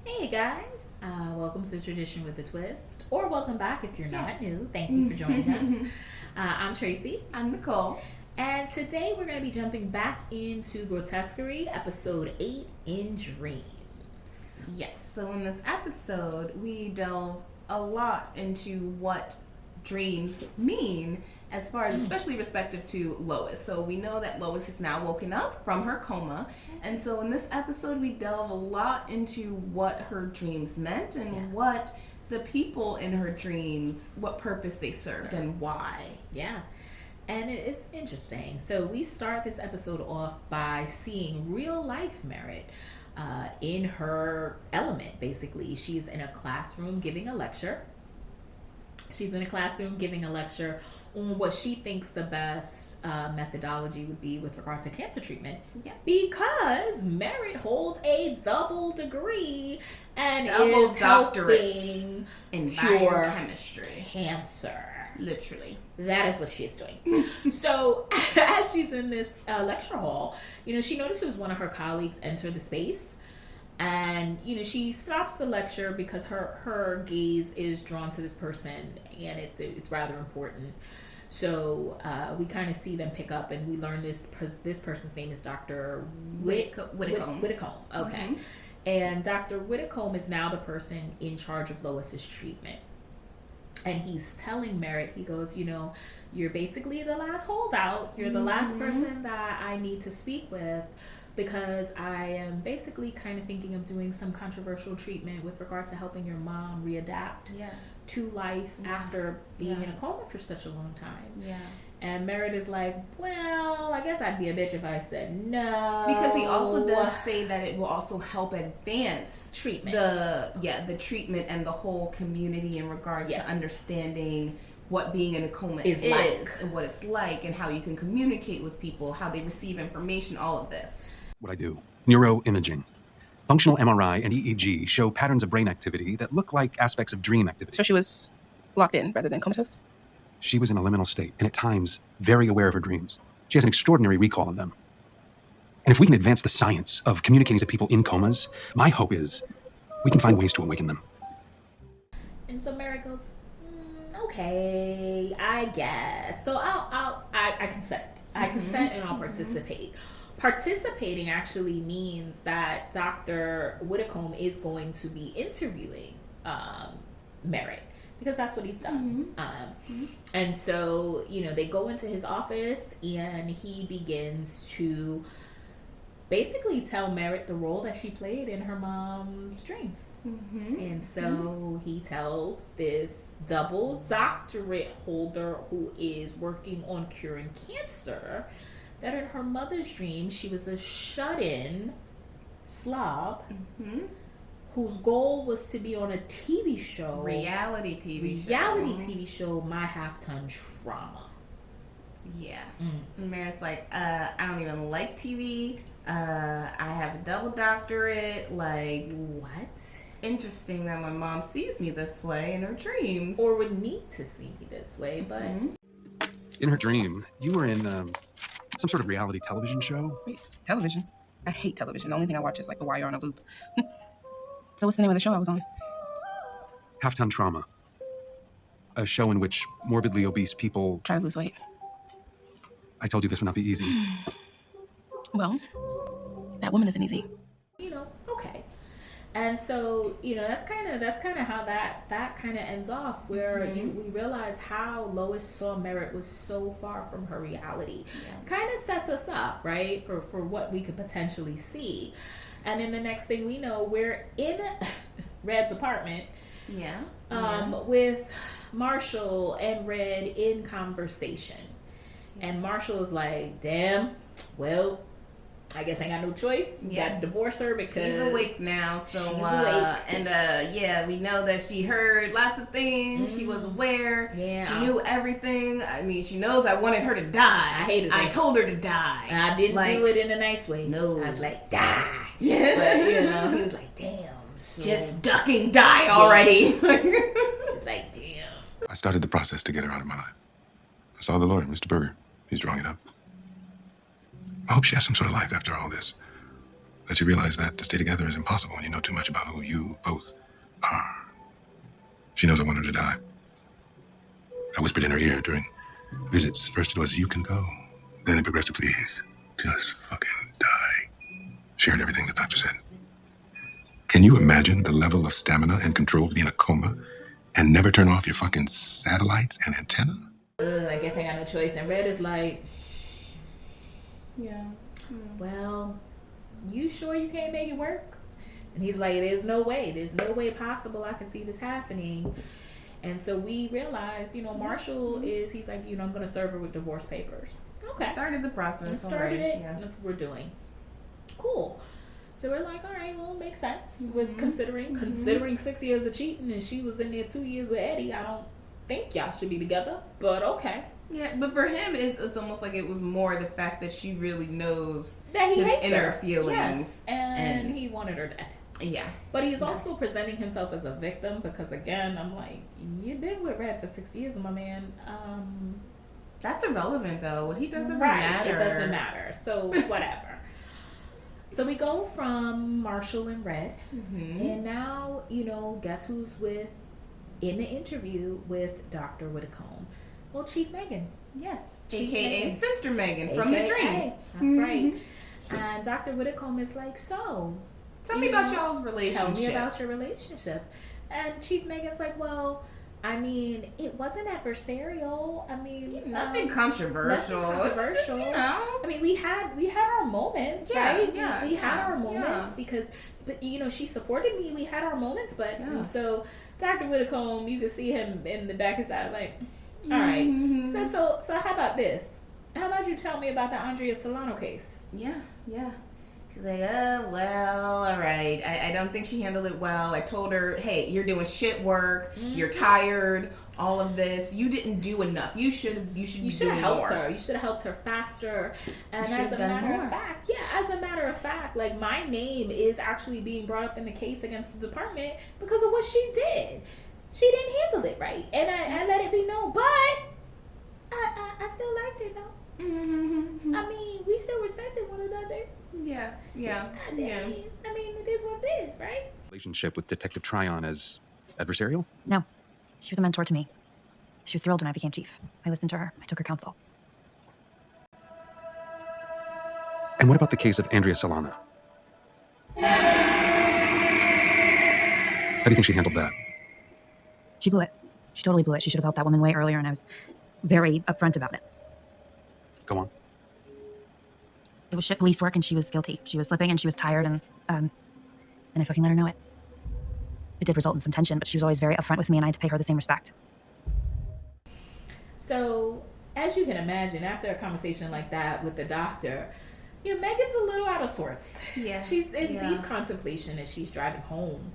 Hey guys, welcome to Tradition with a Twist, or welcome back if you're not Yes. new. Thank you for joining us. I'm Tracy, I'm Nicole. and today we're going to be jumping back into Grotesquerie, episode 8 in Dreams. Yes, so in this episode, we delve a lot into what dreams mean as far as especially respective to Lois. So we know that Lois is now woken up from her coma, and so in this episode we delve a lot into what her dreams meant and Yes. what the people in her dreams, what purpose they served and why. Yeah, and it's interesting. So we start this episode off by seeing real life Merit in her element, basically. She's in a classroom giving a lecture. She's in a classroom giving a lecture on what she thinks the best methodology would be with regards to cancer treatment. Yeah. Because Merritt holds a double degree and Double is doctorates helping in cure biochemistry. cancer. Literally. That is what she's doing. So as she's in this lecture hall, she notices one of her colleagues enter the space. And she stops the lecture because her gaze is drawn to this person, and it's rather important. So we kind of see them pick up, and we learn this person's name is Dr. Whitcomb. Whitcomb. Okay, Mm-hmm. and Dr. Whitcomb is now the person in charge of Lois's treatment, and he's telling Merritt, he goes, you're basically the last holdout. You're the last person that I need to speak with, because I am basically kind of thinking of doing some controversial treatment with regard to helping your mom readapt to life after being in a coma for such a long time. Yeah. And Merritt is like, well, I guess I'd be a bitch if I said no. Because he also does say that it will also help advance treatment. The treatment and the whole community in regards to understanding what being in a coma is like. and what it's like and how you can communicate with people, how they receive information, all of this. What I do. Neuroimaging. Functional MRI and EEG show patterns of brain activity that look like aspects of dream activity. So she was locked in rather than comatose? She was in a liminal state, and at times, very aware of her dreams. She has an extraordinary recall of them. And if we can advance the science of communicating to people in comas, my hope is we can find ways to awaken them. And so Merritt goes, okay, I guess. So I consent. I consent and I'll participate. Participating actually means that Dr. Whitcomb is going to be interviewing Merritt, because that's what he's done. And so, they go into his office and he begins to basically tell Merritt the role that she played in her mom's dreams. And so he tells this double doctorate holder who is working on curing cancer that in her mother's dream she was a shut-in slob whose goal was to be on a TV show, Reality TV show, My Half-Ton Trauma. Yeah. And Merritt's like, I don't even like TV. I have a double doctorate. Like, What? interesting that my mom sees me this way in her dreams. Or would need to see me this way, but In her dream, you were in some sort of reality television show. Wait, television? I hate television. The only thing I watch is like The Wire on a loop. So what's the name of the show I was on? Half-Ton Trauma. A show in which morbidly obese people... Try to lose weight. I told you this would not be easy. Well, that woman isn't easy. Okay. And so, that's kind of how that kind of ends off, where we realize how Lois saw Merritt was so far from her reality. Kind of sets us up, right, for what we could potentially see. And then the next thing we know, we're in Red's apartment. With Marshall and Red in conversation. And Marshall is like, damn, well, I guess I got no choice. Got to divorce her because she's awake now. So she's awake. And we know that she heard lots of things. She was aware. Yeah. She knew everything. I mean, she knows I wanted her to die. I hated her. I told her to die. And I didn't do it in a nice way. No. I was like, die. Yeah. But, he was like, damn. So just ducking die already. It's like, damn. I started the process to get her out of my life. I saw the lawyer, Mr. Berger. He's drawing it up. I hope she has some sort of life after all this. that you realize that to stay together is impossible when you know too much about who you both are. She knows I want her to die. I whispered in her ear during visits. First it was, you can go. Then it progressed to, please, just fucking die. She heard everything the doctor said. Can you imagine the level of stamina and control to be in a coma and never turn off your fucking satellites and antenna? I guess I got no choice. And Red is like, Yeah. well, you sure you can't make it work? And he's like, there's no way possible I can see this happening. And so we realize, Marshall he's like, I'm going to serve her with divorce papers. Okay. Started the process. Started it. Yeah. That's what we're doing. Cool. So we're like, all right, well, it makes sense with considering 6 years of cheating, and she was in there 2 years with Eddie. I don't think y'all should be together, but okay. Yeah, but for him, it's almost like it was more the fact that she really knows that he his hates inner her. feelings. Yes, and he wanted her dead. Yeah. But he's also presenting himself as a victim because, again, I'm like, you've been with Red for 6 years, my man. That's irrelevant, though. What he does doesn't right, matter. It doesn't matter. So, whatever. So we go from Marshall and Red, and now, guess who's in the interview with Dr. Whitcomb? Well, Chief Megan. Yes. Chief AKA Megan. Sister Megan from The Dream. That's right. And Dr. Whitcomb is like, so... Tell me about y'all's relationship. Tell me about your relationship. And Chief Megan's like, well... I mean, it wasn't adversarial. I mean, nothing controversial. Just, I mean, we had our moments, right? We had our moments because, but she supported me. We had our moments, but and so Dr. Whitcomb, you could see him in the back of his eye, like, all right. So how about this? How about you tell me about the Andrea Solano case? Yeah. She's like, well, all right. I don't think she handled it well. I told her, hey, you're doing shit work. You're tired. All of this. You didn't do enough. You should have helped her. You should have helped her faster. And as a matter of fact, like, my name is actually being brought up in the case against the department because of what she did. She didn't handle it right, and I let it be known. But I still liked it though. I mean, we still respected one another. Yeah. I mean, it is what it is, right? Relationship with Detective Tryon as adversarial? No. She was a mentor to me. She was thrilled when I became chief. I listened to her. I took her counsel. And what about the case of Andrea Solano? How do you think she handled that? She blew it. She totally blew it. She should have helped that woman way earlier, and I was very upfront about it. Go on. It was shit police work, and she was guilty. She was slipping, and she was tired, and I fucking let her know it. It did result in some tension, but she was always very upfront with me, and I had to pay her the same respect. So, as you can imagine, after a conversation like that with the doctor, Megan's a little out of sorts. Yeah. She's in deep contemplation as she's driving home.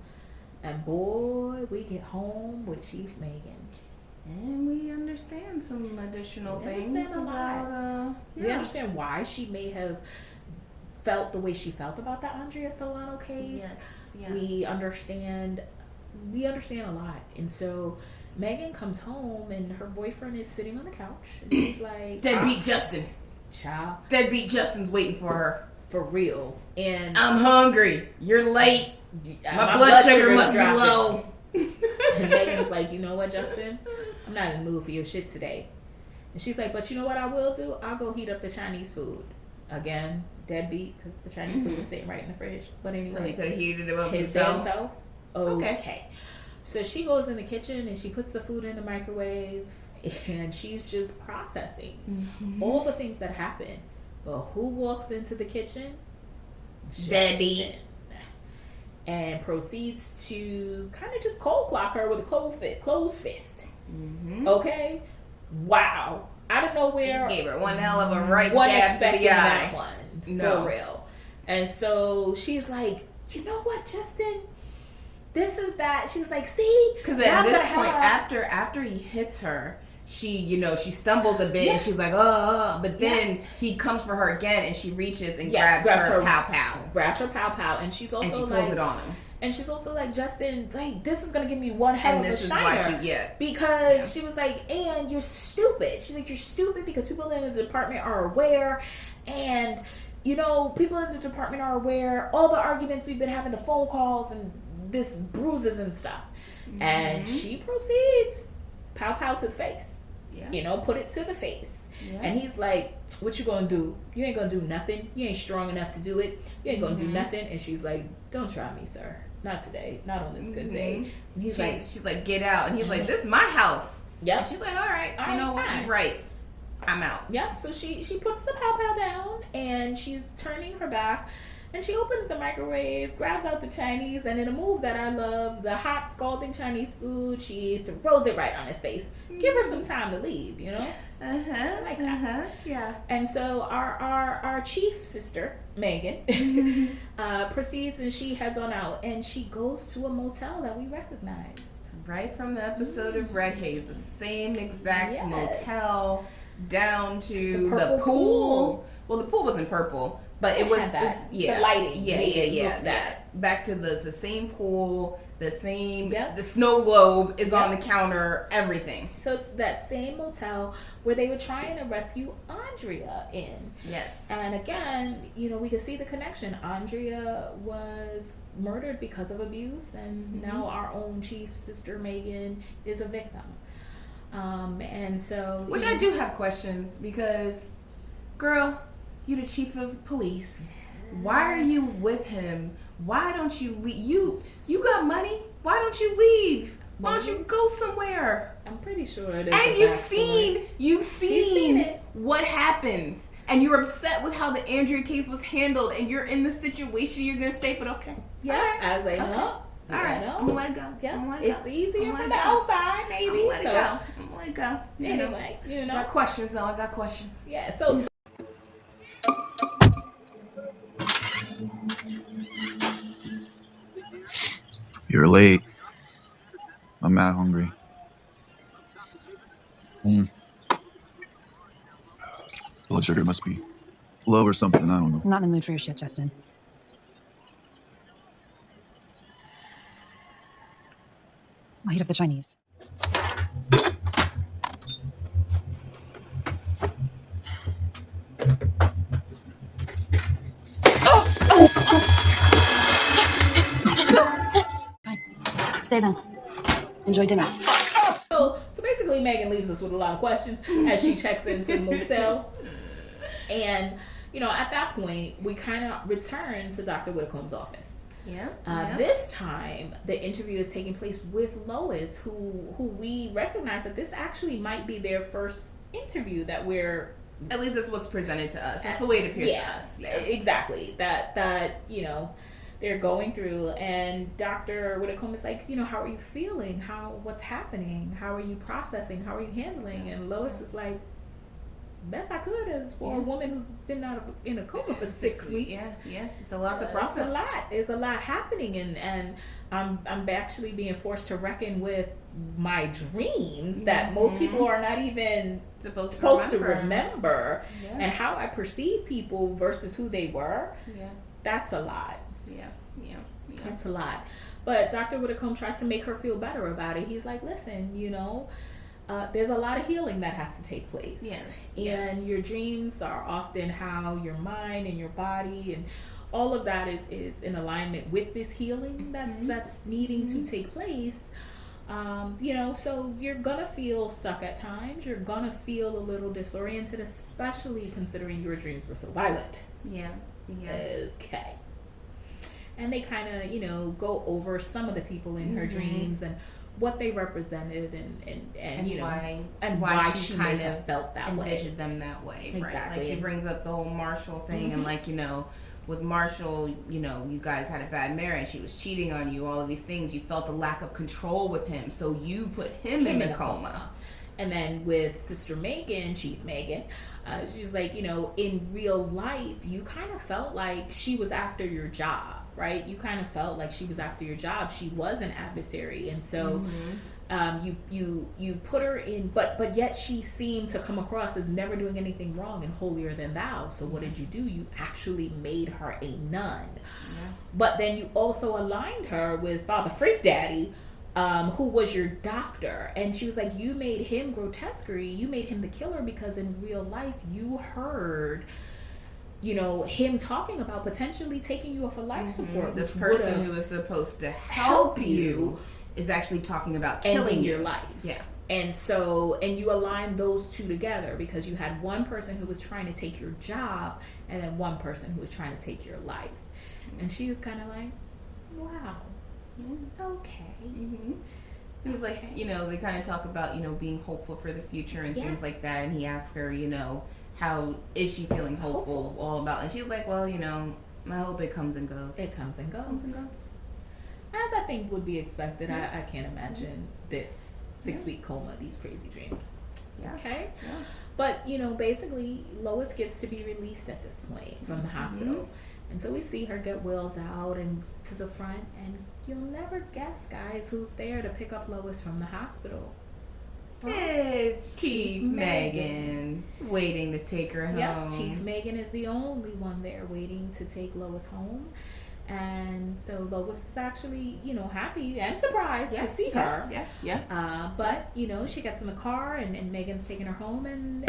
And boy, we get home with Chief Megan. And we understand some additional things about. We understand why she may have felt the way she felt about the Andrea Solano case. Yes. We understand a lot. And so Megan comes home and her boyfriend is sitting on the couch and he's like, Deadbeat Justin. Child. Deadbeat Justin's waiting for her. For real. And I'm hungry. You're late. My blood sugar must be low. And Megan's like, you know what, Justin? I'm not in the mood for your shit today. And she's like, but you know what I will do? I'll go heat up the Chinese food. Again, deadbeat, because the Chinese food was sitting right in the fridge. But anyway. So he could have heated it up his damn himself? self? Okay. So she goes in the kitchen and she puts the food in the microwave and she's just processing all the things that happen. Well, who walks into the kitchen? Debbie. And proceeds to kind of just cold clock her with a closed fist. Okay? Wow. Out of nowhere. He gave her one hell of a right jab to the eye. That one. For real. And so she's like, you know what, Justin? This is that. She's like, see? Because at this point, after he hits her, she stumbles a bit and she's like, but then he comes for her again and she reaches and grabs her pow-pow. Grabs her pow-pow. And she's also and she pulls it on him. And she's also like, Justin, like, this is going to give me one hell of a shiner. Because she was like, and you're stupid. She's like, you're stupid because people in the department are aware. And people in the department are aware, all the arguments we've been having, the phone calls and this bruises and stuff. Mm-hmm. And she proceeds, pow pow to the face. Yeah. Put it to the face. Yeah. And he's like, what you gonna do? You ain't gonna do nothing. You ain't strong enough to do it. You ain't gonna do nothing. And she's like, don't try me, sir. Not today. Not on this good day. And she's like, get out. And he's like, this is my house. Yep. And she's like, all right, you know what? You're right. I'm out. Yep. So she puts the pow pow down and she's turning her back. And she opens the microwave, grabs out the Chinese, and in a move that I love, the hot, scalding Chinese food, she throws it right on his face. Give her some time to leave, like that. Yeah. And so our chief sister, Megan, proceeds and she heads on out. And she goes to a motel that we recognize. Right from the episode of Red Haze. The same exact motel, down to the pool. Well, the pool wasn't purple. But it was the lighting. Yeah. Back to the same pool, the same the snow globe is on the counter, everything. So it's that same motel where they were trying to rescue Andrea in. Yes. And again, we can see the connection. Andrea was murdered because of abuse, and now our own chief sister Megan is a victim. And so which I do have questions because, girl, you the chief of police. Why are you with him? Why don't you leave? You got money. Why don't you leave? Why don't you go somewhere? I'm pretty sure it is. And you've seen what happens. And you're upset with how the Andrea case was handled. And you're in the situation you're gonna stay. But okay. Yeah. As I know. All right. I'm gonna let it go. Yeah. It's easier from the outside, maybe. I'm gonna let it go. Anyway, Got questions though. I got questions. Yeah. So. You're late. I'm mad hungry. Blood sugar must be low or something. I don't know. I'm not in the mood for your shit, Justin. I'll heat up the Chinese. Stay then. Enjoy dinner. So basically, Megan leaves us with a lot of questions as she checks into the motel. And, at that point, we kind of return to Dr. Whitcomb's office. Yeah. This time, the interview is taking place with Lois, who we recognize that this actually might be their first interview that we're... At least this was presented to us. That's the way it appears to us. Yeah, exactly. That they're going through, and Dr. Whitcomb is like, how are you feeling? What's happening? How are you processing? How are you handling? And Lois is like, best I could as for a woman who's been in a coma for 6 weeks. Yeah. It's a lot to process. It's a lot happening, and I'm actually being forced to reckon with my dreams that most people are not even supposed to remember. And how I perceive people versus who they were. Yeah. That's a lot. Yeah. That's a lot. But Dr. Whitcomb tries to make her feel better about it. He's like, listen, there's a lot of healing that has to take place. Yes. And your dreams are often how your mind and your body and all of that is in alignment with this healing that's needing to take place. So you're gonna feel stuck at times. You're gonna feel a little disoriented, especially considering your dreams were so violent. Yeah. Okay. And they kind of, go over some of the people in her dreams and what they represented and why she kind of felt that way. Envisioned them that way. Exactly. Right? Like he brings up the whole Marshall thing and with Marshall, you guys had a bad marriage. He was cheating on you, all of these things. You felt a lack of control with him. So you put him in the coma. And then with Sister Megan, Chief Megan, she was like, in real life, you kind of felt like she was after your job, right? You kind of felt like she was after your job. She was an adversary. And so you put her in, but yet she seemed to come across as never doing anything wrong and holier than thou. So what did you do? You actually made her a nun. Yeah. But then you also aligned her with Father Freak Daddy, who was your doctor. And she was like, you made him Grotesquerie. You made him the killer because in real life you heard you know, him talking about potentially taking you off of life support. The which person would've who was supposed to help you is actually talking about killing ending you. your life. Yeah. And so, and you align those two together because you had one person who was trying to take your job and then one person who was trying to take your life. And she was kind of like, wow, okay. He's like, you know, they kind of talk about, you know, being hopeful for the future and things like that. And he asks her, you know, how is she feeling hopeful, all about? And she's like, well, you know, I hope it comes and goes. It comes and goes. As I think would be expected. I can't imagine this 6-week coma, these crazy dreams. Yeah. Okay? Yeah. But, you know, basically, Lois gets to be released at this point from the hospital. And so we see her get wheeled out and to the front. And you'll never guess, guys, who's there to pick up Lois from the hospital. It's Chief Megan waiting to take her home. Yep, Chief Megan is the only one there waiting to take Lois home. And so Lois is actually, you know, happy and surprised to see her. But, you know, she gets in the car and Megan's taking her home and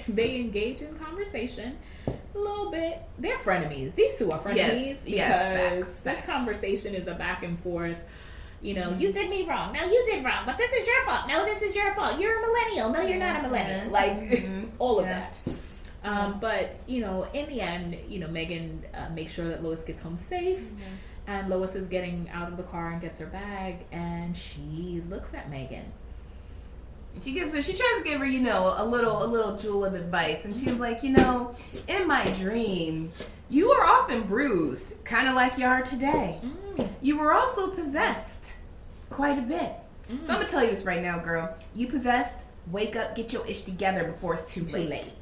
they engage in conversation a little bit. They're frenemies. These two are frenemies. Yes, because facts. this conversation is a back and forth. You know, you did me wrong. No, you did wrong. But this is your fault. No, this is your fault. You're a millennial. No, you're not a millennial. Like, all of that. But, you know, in the end, you know, Megan makes sure that Lois gets home safe. And Lois is getting out of the car and gets her bag. And she looks at Megan. She tries to give her, you know, a little jewel of advice. And she's like, you know, in my dream, you were often bruised, kind of like you are today. You were also possessed quite a bit. So I'm going to tell you this right now, girl. You possessed, wake up, get your ish together before it's too late.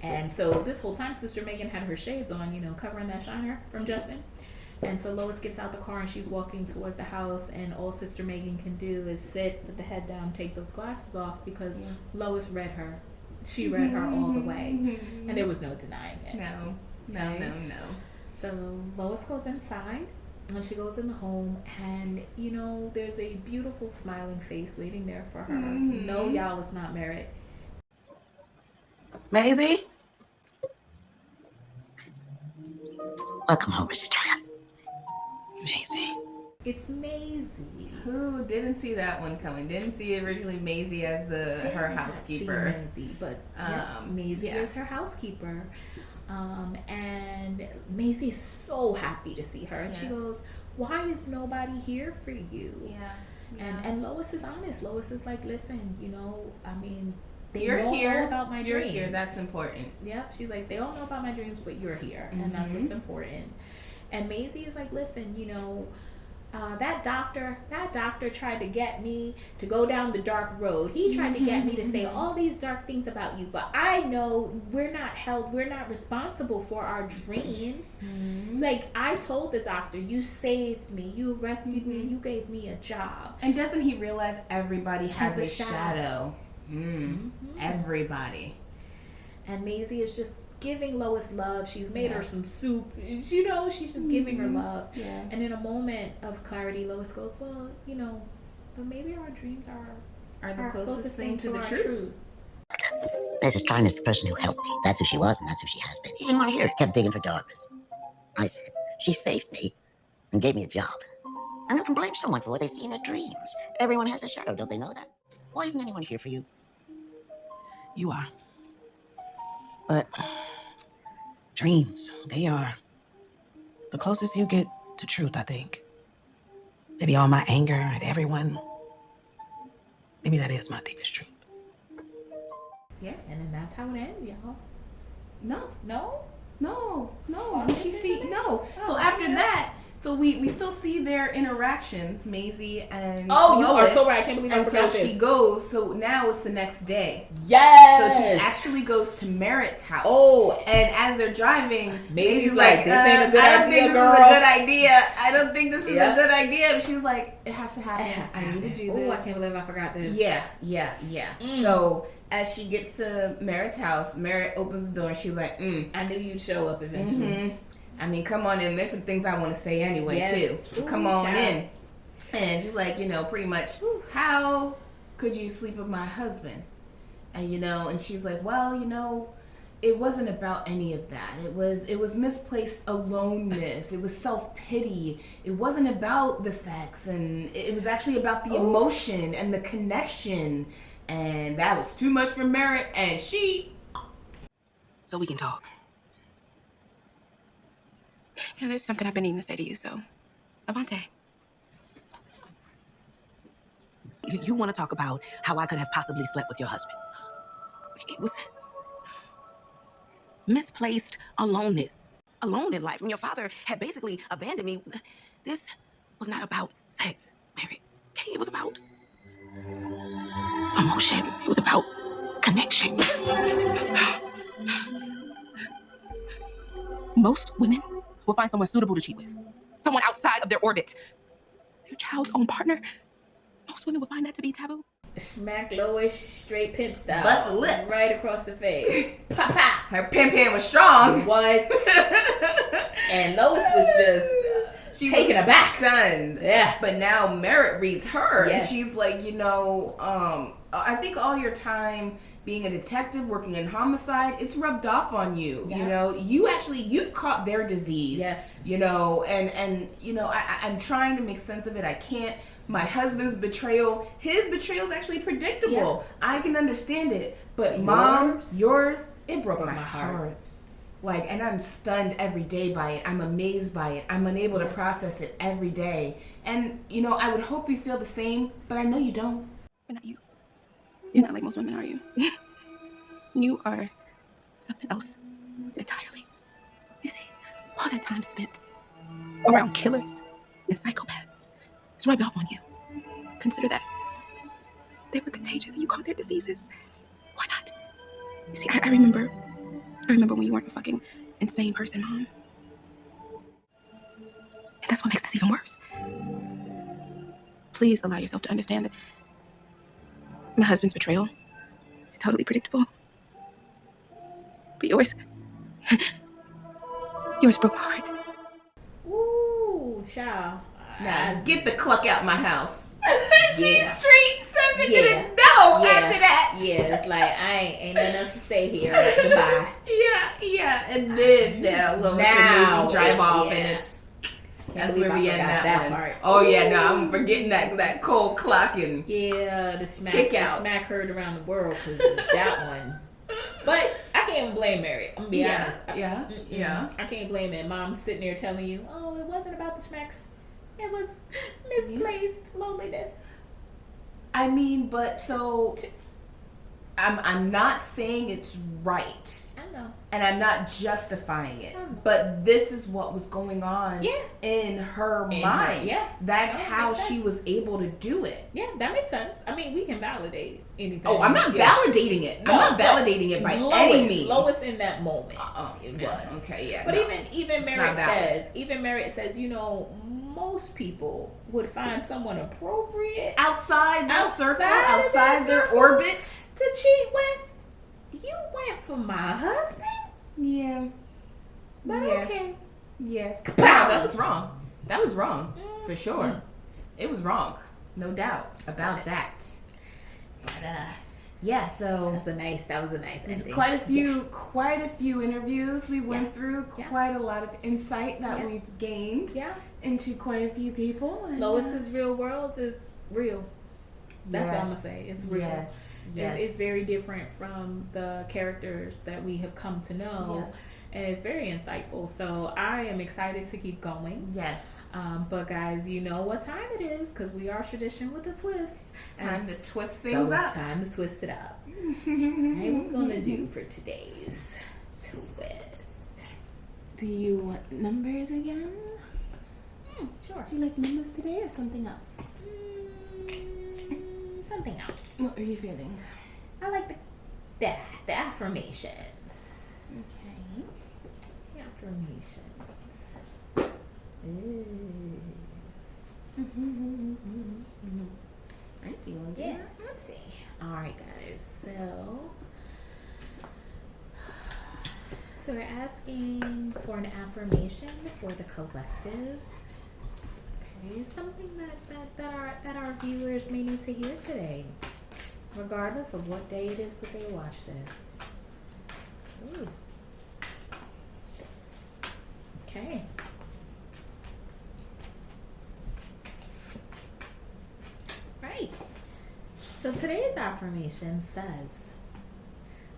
And so this whole time, Sister Megan had her shades on, you know, covering that shiner from Justin. And so Lois gets out the car and she's walking towards the house, and all Sister Megan can do is sit, put the head down, take those glasses off, because Lois read her. She read her all the way. And there was no denying it. No. So Lois goes inside and she goes in the home, and, you know, there's a beautiful smiling face waiting there for her. No, y'all, it's not Merritt. Maisie? Welcome home, Mrs. Tyler. Maisie. It's Maisie. Who didn't see that one coming? Didn't see originally Maisie as her housekeeper. Maisie, but Maisie is her housekeeper. And Maisie's so happy to see her. And she goes, why is nobody here for you? And Lois is honest. Lois is like, listen, you know, I mean, they all know about my dreams. You're here. That's important. Yep. She's like, they all know about my dreams, but you're here. And that's what's important. And Maisie is like, listen, you know, that doctor tried to get me to go down the dark road. He tried to get me to say all these dark things about you, but I know we're not responsible for our dreams. Like, I told the doctor, you saved me, you rescued me, you gave me a job. And doesn't he realize everybody has a shadow? Everybody. And Maisie is just giving Lois love. She's made her some soup. You know, she's just giving her love. And in a moment of clarity, Lois goes, well, you know, but maybe our dreams are the closest thing to the truth. Mrs. Trine is the person who helped me. That's who she was, and that's who she has been. He didn't want to hear it. Kept digging for darkness. I said, she saved me and gave me a job. And who can blame someone for what they see in their dreams? Everyone has a shadow, don't they know that? Why isn't anyone here for you? You are. But dreams, they are the closest you get to truth, I think. Maybe all my anger at everyone, maybe that is my deepest truth. Yeah, and then that's how it ends, y'all. No. Oh, So after that, so we still see their interactions, Maisie and Lois. You are so right. I can't believe I forgot so this. she goes. So now it's the next day. Yes. So she actually goes to Merritt's house. Oh. And as they're driving, Maisie's like, this ain't a good I don't idea, think this girl. is a good idea. I don't think this is a good idea. But she was like, it has to happen. I need to do this. Oh, I can't believe I forgot this. Yeah. So as she gets to Merritt's house, Merritt opens the door and she's like, I knew you'd show up eventually. I mean, come on in. There's some things I want to say anyway, too. So come on in. And she's like, you know, pretty much, how could you sleep with my husband? And, you know, and she's like, well, you know, it wasn't about any of that. It was misplaced aloneness. It was self-pity. It wasn't about the sex, and it was actually about the emotion and the connection. And that was too much for Merritt, and she... So we can talk. You know, there's something I've been needing to say to you, so... Avante. You want to talk about how I could have possibly slept with your husband. It was misplaced aloneness. Alone in life. When your father had basically abandoned me. This was not about sex, Mary. Okay, it was about emotion. It was about connection. Most women will find someone suitable to cheat with. Someone outside of their orbit. Their child's own partner. Most women will find that to be taboo. Smack Lois straight pimp style. Bust a lip. Right across the face. Pop, pop. Her pimp hand was strong. What? And Lois was just she taken was aback. Stunned. Yeah. But now Merritt reads her, Yes. and she's like, I think all your time being a detective, working in homicide, it's rubbed off on you. Yeah. You've caught their disease. Yes. I'm trying to make sense of it. I can't. My husband's betrayal, his betrayal is actually predictable. Yeah. I can understand it. But yours, it broke my heart. And I'm stunned every day by it. I'm amazed by it. I'm unable to process it every day. And, I would hope you feel the same, but I know you don't. But not you. You're not like most women, are you? You are something else entirely. You see, all that time spent around killers and psychopaths, it's rubbed off on you. Consider that. They were contagious and you caught their diseases. Why not? You see, I remember when you weren't a fucking insane person, Mom. And that's what makes this even worse. Please allow yourself to understand that my husband's betrayal is totally predictable. But yours broke my heart. Ooh, child. Now, get the cluck out my house. She's straight sensitive. No, after that. Yeah, it's like, I ain't nothing else to say here. Goodbye. Yeah. And then now Lois and Maisie drive off, and that's where we end that one. Part. Oh yeah, no, I'm forgetting that cold clock and the smack heard around the world because that one. But I can't even blame Mary. I'm gonna be honest. Yeah. I can't blame it. Mom's sitting there telling you, "Oh, it wasn't about the smacks. It was misplaced loneliness." I mean, but so I'm not saying it's right. I know. And I'm not justifying it. But this is what was going on in her mind. That's how she was able to do it. Yeah, that makes sense. I mean, we can validate anything. Oh, I'm not validating it. No, I'm not validating it by any means. Lois in that moment. It was. Okay, yeah. But even Merritt says, most people would find someone appropriate outside their circle, outside their orbit to cheat with. You went for my husband? Yeah. But okay. Yeah. No, that was wrong. That was wrong. For sure. It was wrong. No doubt about that. But so that was a nice ending. Quite a few interviews we went through, quite a lot of insight that we've gained into quite a few people. And Lois's real world is real. That's what I'm gonna say. It's real. Yes. It's very different from the characters that we have come to know. Yes. And it's very insightful. So I am excited to keep going. Yes. But guys, you know what time it is because we are tradition with a twist. It's time to twist things up. It's time to twist it up. What are we gonna do for today's twist? Do you want numbers again? Sure. Do you like numbers today or something else? Something else. What are you feeling? I like the affirmations. Okay. The affirmations. Alright, do you want to do that? Let's see. Alright guys, so we're asking for an affirmation for the collective. Okay, something that our viewers may need to hear today, regardless of what day it is that they watch this. Ooh. Okay. Right. So today's affirmation says,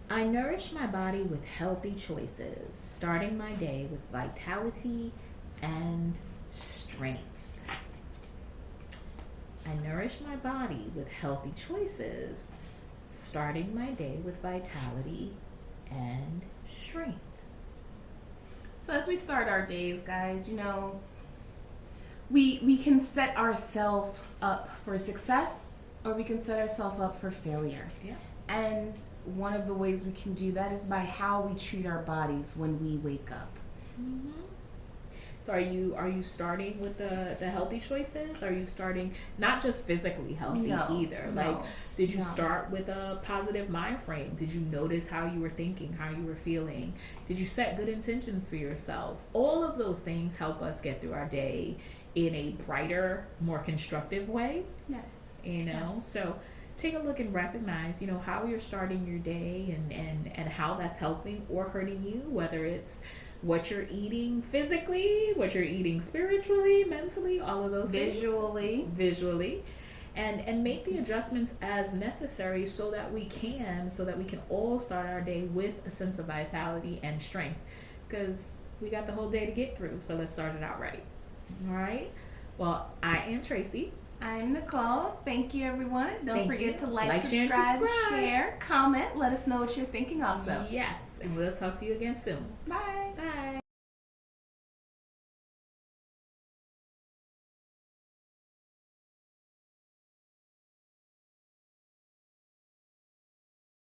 I nourish my body with healthy choices, starting my day with vitality and strength. I nourish my body with healthy choices, starting my day with vitality and strength. So as we start our days, guys, you know, we can set ourselves up for success, or we can set ourselves up for failure. Yeah. And one of the ways we can do that is by how we treat our bodies when we wake up. Mm-hmm. So are you starting with the healthy choices? Are you starting not just physically healthy either? No, like, did you no. start with a positive mind frame? Did you notice how you were thinking, how you were feeling? Did you set good intentions for yourself? All of those things help us get through our day in a brighter, more constructive way. Yes. You know, Yes. so take a look and recognize, you know, how you're starting your day and how that's helping or hurting you, whether it's what you're eating physically, what you're eating spiritually, mentally, all of those visually, and make the adjustments as necessary so that we can all start our day with a sense of vitality and strength, because we got the whole day to get through. So let's start it out right. All right. Well, I am Tracy. I'm Nicole. Thank you, everyone. Don't forget to like, share, subscribe, share, comment. Let us know what you're thinking also. Yes, and we'll talk to you again soon. Bye.